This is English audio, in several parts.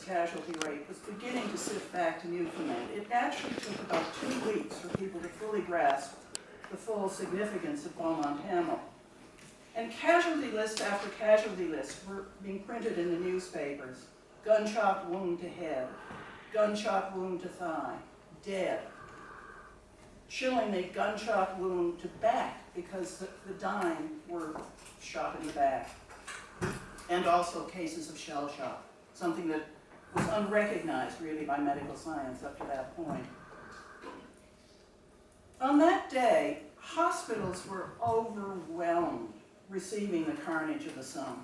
casualty rate was beginning to sift back to Newfoundland, it actually took about 2 weeks for people to fully grasp the full significance of Beaumont Hamel. And casualty list after casualty list were being printed in the newspapers. Gunshot wound to head, gunshot wound to thigh, dead. Chillingly, gunshot wound to back because the dying were shot in the back. And also cases of shell shock, something that was unrecognized really by medical science up to that point. On that day, hospitals were overwhelmed receiving the carnage of the Somme.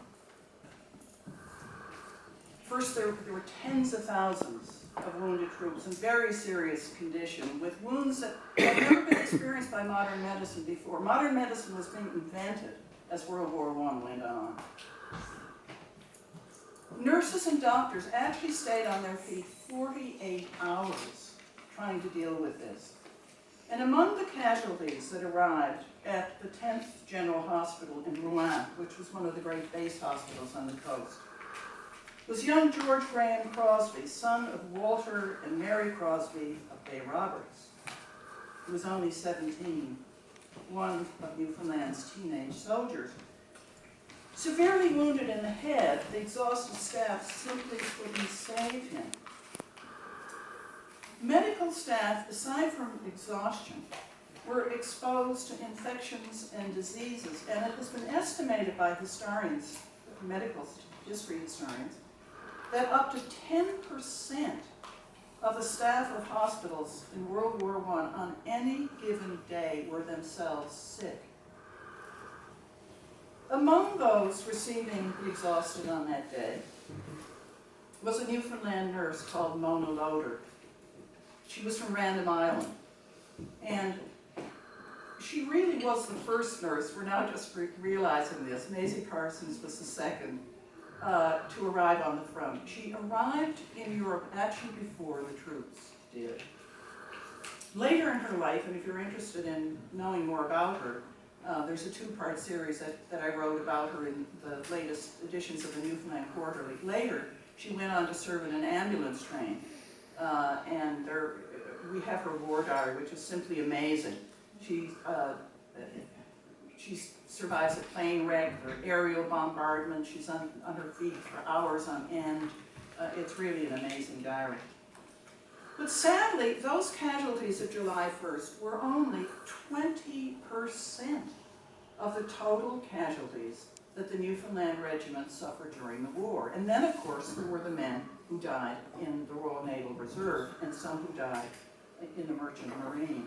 First, there were tens of thousands of wounded troops in very serious condition with wounds that had never been experienced by modern medicine before. Modern medicine was being invented as World War I went on. Nurses and doctors actually stayed on their feet 48 hours trying to deal with this. And among the casualties that arrived at the 10th General Hospital in Rouen, which was one of the great base hospitals on the coast, was young George Graham Crosby, son of Walter and Mary Crosby of Bay Roberts. He was only 17, one of Newfoundland's teenage soldiers. Severely wounded in the head, the exhausted staff simply couldn't save him. Medical staff, aside from exhaustion, were exposed to infections and diseases, and it has been estimated by historians, medical history historians, that up to 10% of the staff of hospitals in World War I on any given day were themselves sick. Among those receiving the exhausted on that day was a Newfoundland nurse called Mona Loader. She was from Random Island, and she really was the first nurse. We're now just realizing this. Maisie Parsons was the second to arrive on the front. She arrived in Europe actually before the troops did. Later in her life, and if you're interested in knowing more about her, there's a 2-part series that I wrote about her in the latest editions of the Newfoundland Quarterly. Later, she went on to serve in an ambulance train, and we have her war diary, which is simply amazing. She survives a plane wreck or aerial bombardment. She's on her feet for hours on end. It's really an amazing diary. But sadly, those casualties of July 1st were only 20% of the total casualties that the Newfoundland Regiment suffered during the war. And then, of course, there were the men who died in the Royal Naval Reserve and some who died in the Merchant Marine.